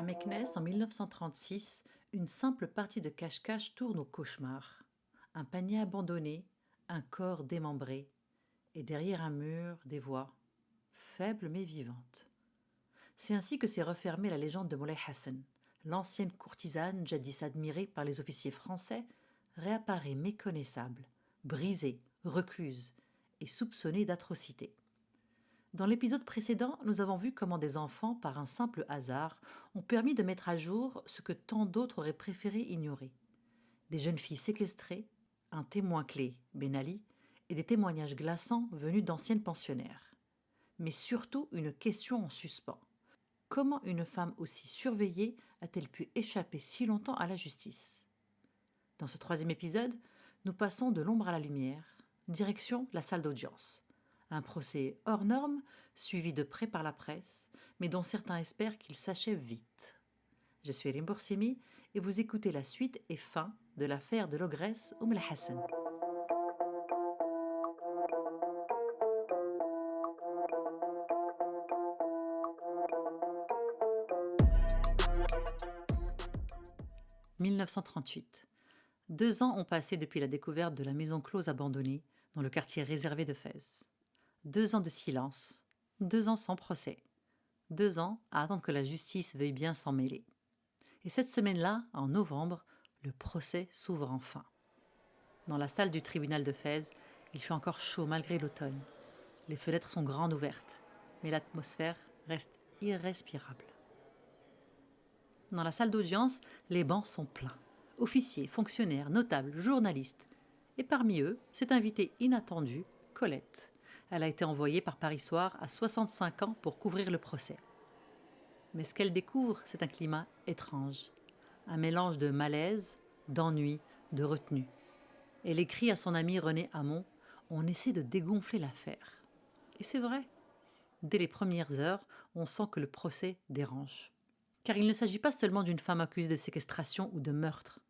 Meknès, en 1936, une simple partie de cache-cache tourne au cauchemar. Un panier abandonné, un corps démembré, et derrière un mur, des voix, faibles mais vivantes. C'est ainsi que s'est refermée la légende de Moulay Hassan. L'ancienne courtisane, jadis admirée par les officiers français, réapparaît méconnaissable, brisée, recluse et soupçonnée d'atrocités. Dans l'épisode précédent, nous avons vu comment des enfants, par un simple hasard, ont permis de mettre à jour ce que tant d'autres auraient préféré ignorer. Des jeunes filles séquestrées, un témoin clé, Ben Ali, et des témoignages glaçants venus d'anciennes pensionnaires. Mais surtout une question en suspens. Comment une femme aussi surveillée a-t-elle pu échapper si longtemps à la justice ? Dans ce troisième épisode, nous passons de l'ombre à la lumière, direction la salle d'audience. Un procès hors norme, suivi de près par la presse, mais dont certains espèrent qu'il s'achève vite. Je suis Rim Boursimi et vous écoutez la suite et fin de l'affaire de l'ogresse El Hassan. « 1938. 2 ans ont passé depuis la découverte de la maison close abandonnée dans le quartier réservé de Fès. 2 ans de silence, 2 ans sans procès, 2 ans à attendre que la justice veuille bien s'en mêler. Et cette semaine-là, en novembre, le procès s'ouvre enfin. Dans la salle du tribunal de Fès, il fait encore chaud malgré l'automne. Les fenêtres sont grandes ouvertes, mais l'atmosphère reste irrespirable. Dans la salle d'audience, les bancs sont pleins. Officiers, fonctionnaires, notables, journalistes. Et parmi eux, cette invitée inattendue, Colette. Elle a été envoyée par Paris Soir à 65 ans pour couvrir le procès. Mais ce qu'elle découvre, c'est un climat étrange. Un mélange de malaise, d'ennui, de retenue. Elle écrit à son ami René Hamon « On essaie de dégonfler l'affaire ». Et c'est vrai. Dès les premières heures, on sent que le procès dérange. Car il ne s'agit pas seulement d'une femme accusée de séquestration ou de meurtre.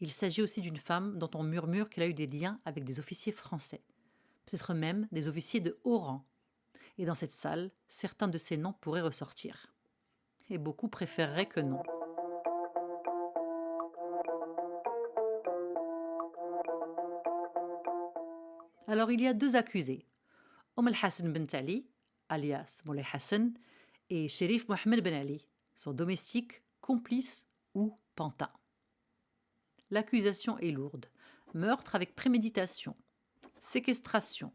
Il s'agit aussi d'une femme dont on murmure qu'elle a eu des liens avec des officiers français, peut-être même des officiers de haut rang. Et dans cette salle, certains de ces noms pourraient ressortir. Et beaucoup préféreraient que non. Alors il y a 2 accusés, Hassan Bent Ali, alias Moulay Hassan, et Sherif Mohamed Ben Ali, son domestique, complice ou pantin. L'accusation est lourde. Meurtre avec préméditation, séquestration,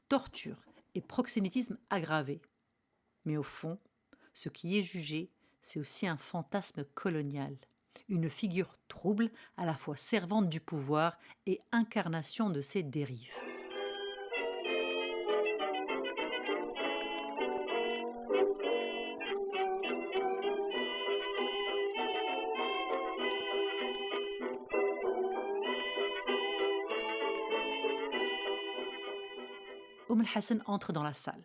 torture et proxénétisme aggravé. Mais au fond, ce qui est jugé, c'est aussi un fantasme colonial. Une figure trouble, à la fois servante du pouvoir et incarnation de ses dérives. Hassan entre dans la salle.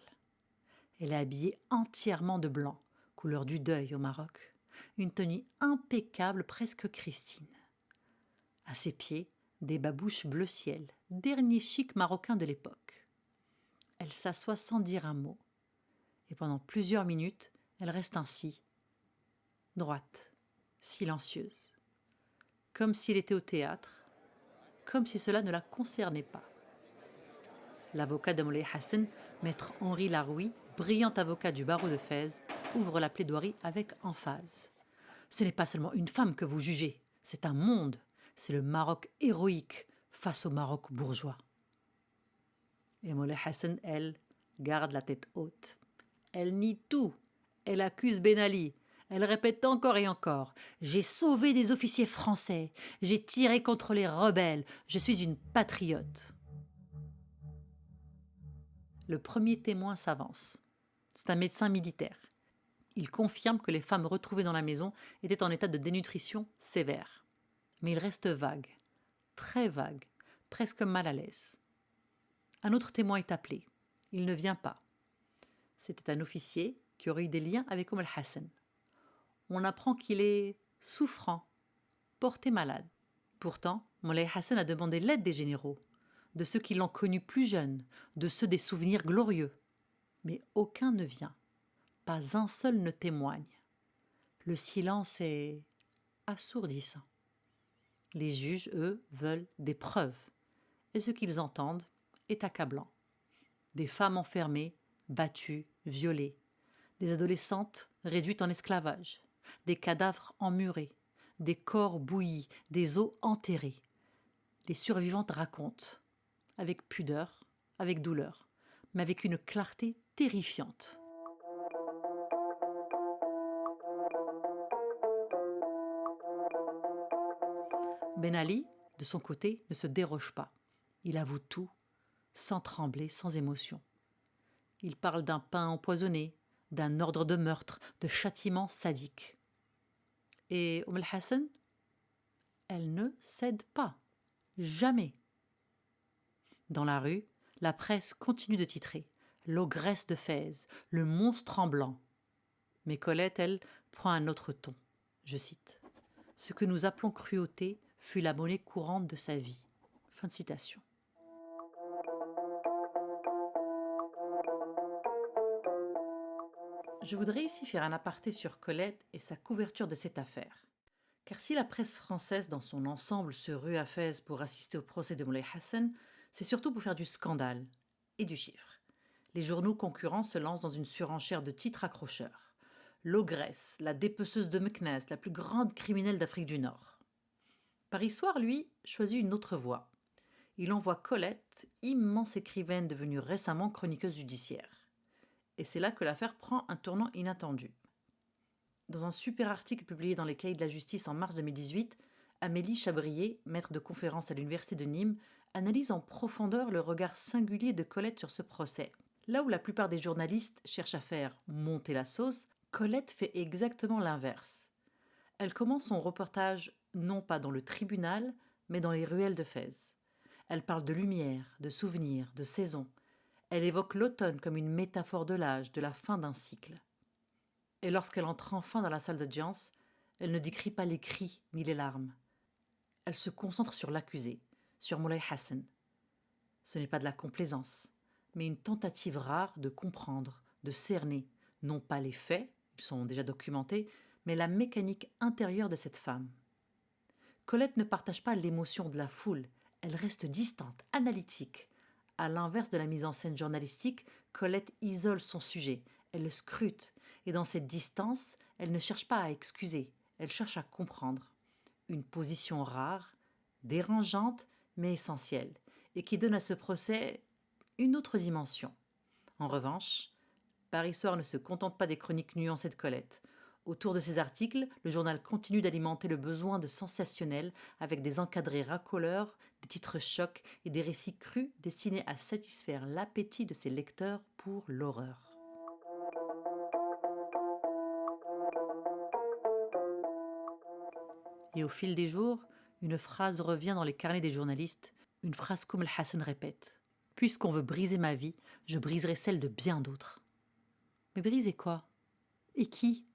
Elle est habillée entièrement de blanc, couleur du deuil au Maroc. Une tenue impeccable, presque christine. À ses pieds, des babouches bleu ciel, dernier chic marocain de l'époque. Elle s'assoit sans dire un mot. Et pendant plusieurs minutes, elle reste ainsi, droite, silencieuse. Comme s'il était au théâtre, comme si cela ne la concernait pas. L'avocat de Moulay Hassan, maître Henri Laroui, brillant avocat du barreau de Fès, ouvre la plaidoirie avec emphase. Ce n'est pas seulement une femme que vous jugez, c'est un monde. C'est le Maroc héroïque face au Maroc bourgeois. Et Moulay Hassan, elle, garde la tête haute. Elle nie tout. Elle accuse Ben Ali. Elle répète encore et encore. J'ai sauvé des officiers français. J'ai tiré contre les rebelles. Je suis une patriote. Le premier témoin s'avance. C'est un médecin militaire. Il confirme que les femmes retrouvées dans la maison étaient en état de dénutrition sévère. Mais il reste vague, très vague, presque mal à l'aise. Un autre témoin est appelé. Il ne vient pas. C'était un officier qui aurait eu des liens avec Hassan. On apprend qu'il est souffrant, porté malade. Pourtant, Moulay Hassan a demandé l'aide des généraux, de ceux qui l'ont connu plus jeune, de ceux des souvenirs glorieux. Mais aucun ne vient. Pas un seul ne témoigne. Le silence est assourdissant. Les juges, eux, veulent des preuves. Et ce qu'ils entendent est accablant. Des femmes enfermées, battues, violées. Des adolescentes réduites en esclavage. Des cadavres emmurés. Des corps bouillis, des os enterrés. Les survivantes racontent, avec pudeur, avec douleur, mais avec une clarté terrifiante. Ben Ali, de son côté, ne se déroge pas. Il avoue tout, sans trembler, sans émotion. Il parle d'un pain empoisonné, d'un ordre de meurtre, de châtiment sadique. Et Hassan, elle ne cède pas. Jamais. Dans la rue, la presse continue de titrer « L'ogresse de Fès, le monstre en blanc ». Mais Colette, elle, prend un autre ton. Je cite « Ce que nous appelons cruauté fut la monnaie courante de sa vie ». Fin de citation. Je voudrais ici faire un aparté sur Colette et sa couverture de cette affaire. Car si la presse française dans son ensemble se rue à Fès pour assister au procès de Moulay Hassan, c'est surtout pour faire du scandale et du chiffre. Les journaux concurrents se lancent dans une surenchère de titres accrocheurs. L'ogresse, la dépeceuse de Meknès, la plus grande criminelle d'Afrique du Nord. Paris Soir, lui, choisit une autre voie. Il envoie Colette, immense écrivaine devenue récemment chroniqueuse judiciaire. Et c'est là que l'affaire prend un tournant inattendu. Dans un super article publié dans les Cahiers de la Justice en mars 2018, Amélie Chabrier, maître de conférence à l'Université de Nîmes, analyse en profondeur le regard singulier de Colette sur ce procès. Là où la plupart des journalistes cherchent à faire monter la sauce, Colette fait exactement l'inverse. Elle commence son reportage non pas dans le tribunal, mais dans les ruelles de Fès. Elle parle de lumière, de souvenirs, de saison. Elle évoque l'automne comme une métaphore de l'âge, de la fin d'un cycle. Et lorsqu'elle entre enfin dans la salle d'audience, elle ne décrit pas les cris ni les larmes. Elle se concentre sur l'accusé, sur Moulay Hassan. Ce n'est pas de la complaisance, mais une tentative rare de comprendre, de cerner, non pas les faits, ils sont déjà documentés, mais la mécanique intérieure de cette femme. Colette ne partage pas l'émotion de la foule, elle reste distante, analytique. À l'inverse de la mise en scène journalistique, Colette isole son sujet, elle le scrute, et dans cette distance, elle ne cherche pas à excuser, elle cherche à comprendre. Une position rare, dérangeante, mais essentielle, et qui donne à ce procès une autre dimension. En revanche, Paris Soir ne se contente pas des chroniques nuancées de Colette. Autour de ces articles, le journal continue d'alimenter le besoin de sensationnel avec des encadrés racoleurs, des titres chocs et des récits crus destinés à satisfaire l'appétit de ses lecteurs pour l'horreur. Et au fil des jours, une phrase revient dans les carnets des journalistes, une phrase qu'Oumel Hassan répète. « Puisqu'on veut briser ma vie, je briserai celle de bien d'autres. » Mais briser quoi? Et qui?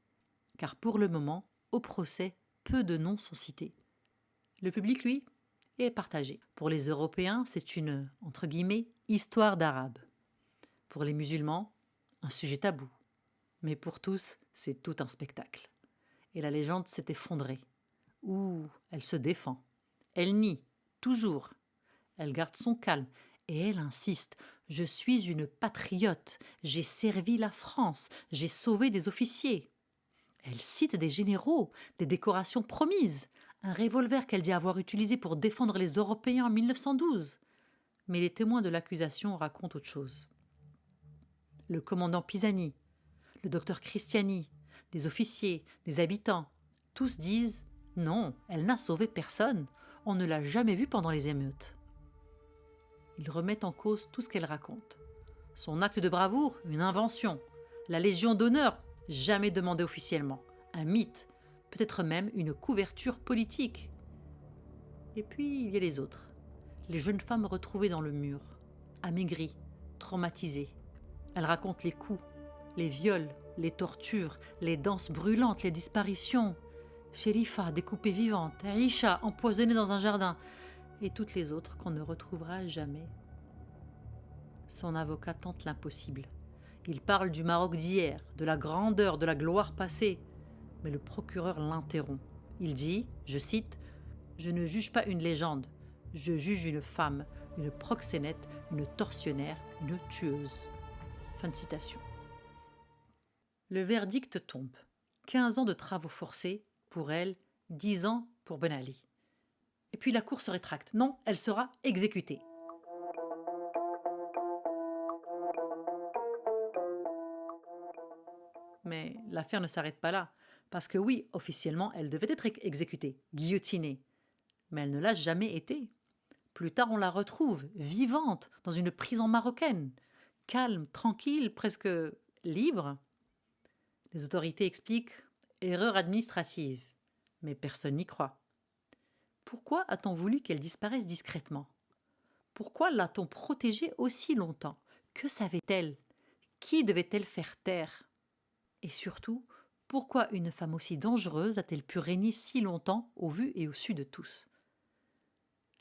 Car pour le moment, au procès, peu de noms sont cités. Le public, lui, est partagé. Pour les Européens, c'est une, entre guillemets, histoire d'arabe. Pour les musulmans, un sujet tabou. Mais pour tous, c'est tout un spectacle. Et la légende s'est effondrée. Ouh, elle se défend. Elle nie, toujours. Elle garde son calme et elle insiste. Je suis une patriote. J'ai servi la France. J'ai sauvé des officiers. Elle cite des généraux, des décorations promises, un revolver qu'elle dit avoir utilisé pour défendre les Européens en 1912. Mais les témoins de l'accusation racontent autre chose. Le commandant Pisani, le docteur Christiani, des officiers, des habitants, tous disent « Non, elle n'a sauvé personne, on ne l'a jamais vue pendant les émeutes ». Ils remettent en cause tout ce qu'elle raconte. Son acte de bravoure, une invention. La Légion d'honneur, jamais demandée officiellement. Un mythe, peut-être même une couverture politique. Et puis, il y a les autres. Les jeunes femmes retrouvées dans le mur, amaigries, traumatisées. Elles racontent les coups, les viols, les tortures, les danses brûlantes, les disparitions. Sherifa, découpée vivante, Aïcha, empoisonnée dans un jardin, et toutes les autres qu'on ne retrouvera jamais. Son avocat tente l'impossible. Il parle du Maroc d'hier, de la grandeur, de la gloire passée. Mais le procureur l'interrompt. Il dit, je cite, « Je ne juge pas une légende, je juge une femme, une proxénète, une tortionnaire, une tueuse. » Fin de citation. Le verdict tombe. 15 ans de travaux forcés pour elle, 10 ans pour Ben Ali. Et puis la cour se rétracte. Non, elle sera exécutée. Mais l'affaire ne s'arrête pas là. Parce que oui, officiellement, elle devait être exécutée, guillotinée. Mais elle ne l'a jamais été. Plus tard, on la retrouve, vivante, dans une prison marocaine. Calme, tranquille, presque libre. Les autorités expliquent « erreur administrative ». Mais personne n'y croit. Pourquoi a-t-on voulu qu'elle disparaisse discrètement? Pourquoi l'a-t-on protégée aussi longtemps? Que savait-elle? Qui devait-elle faire taire? Et surtout, pourquoi une femme aussi dangereuse a-t-elle pu régner si longtemps au vu et au su de tous?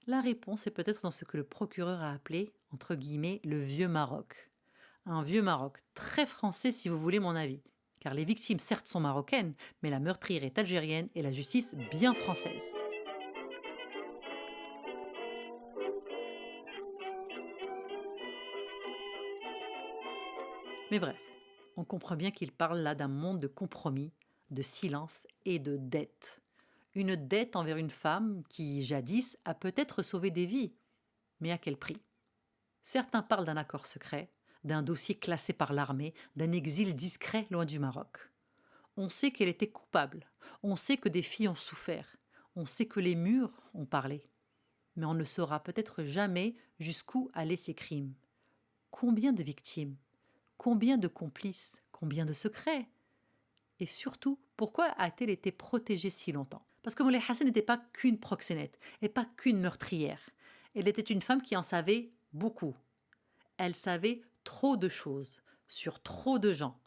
La réponse est peut-être dans ce que le procureur a appelé, entre guillemets, le vieux Maroc. Un vieux Maroc, très français si vous voulez mon avis. Car les victimes certes sont marocaines, mais la meurtrière est algérienne et la justice bien française. Mais bref, on comprend bien qu'il parle là d'un monde de compromis, de silence et de dette. Une dette envers une femme qui, jadis, a peut-être sauvé des vies. Mais à quel prix? Certains parlent d'un accord secret, d'un dossier classé par l'armée, d'un exil discret loin du Maroc. On sait qu'elle était coupable, on sait que des filles ont souffert, on sait que les murs ont parlé. Mais on ne saura peut-être jamais jusqu'où allaient ces crimes. Combien de victimes? Combien de complices? Combien de secrets? Et surtout, pourquoi a-t-elle été protégée si longtemps? Parce que Moulay Hassan n'était pas qu'une proxénète et pas qu'une meurtrière. Elle était une femme qui en savait beaucoup. Elle savait trop de choses sur trop de gens,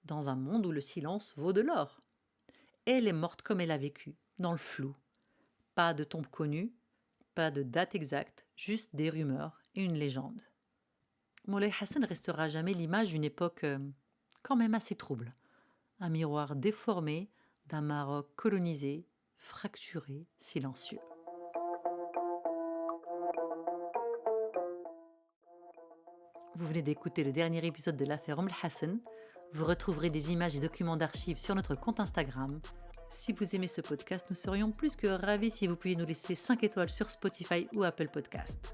dans un monde où le silence vaut de l'or. Elle est morte comme elle a vécu, dans le flou. Pas de tombe connue, pas de date exacte, juste des rumeurs et une légende. Moulay Hassan restera jamais l'image d'une époque quand même assez trouble. Un miroir déformé d'un Maroc colonisé, fracturé, silencieux. Vous venez d'écouter le dernier épisode de l'affaire Hassan. Vous retrouverez des images et documents d'archives sur notre compte Instagram. Si vous aimez ce podcast, nous serions plus que ravis si vous pouviez nous laisser 5 étoiles sur Spotify ou Apple Podcast.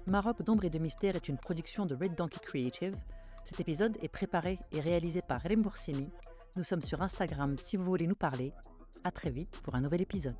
Maroc d'ombre et de mystère est une production de Red Donkey Creative. Cet épisode est préparé et réalisé par Rem Boursemi. Nous sommes sur Instagram si vous voulez nous parler. À très vite pour un nouvel épisode.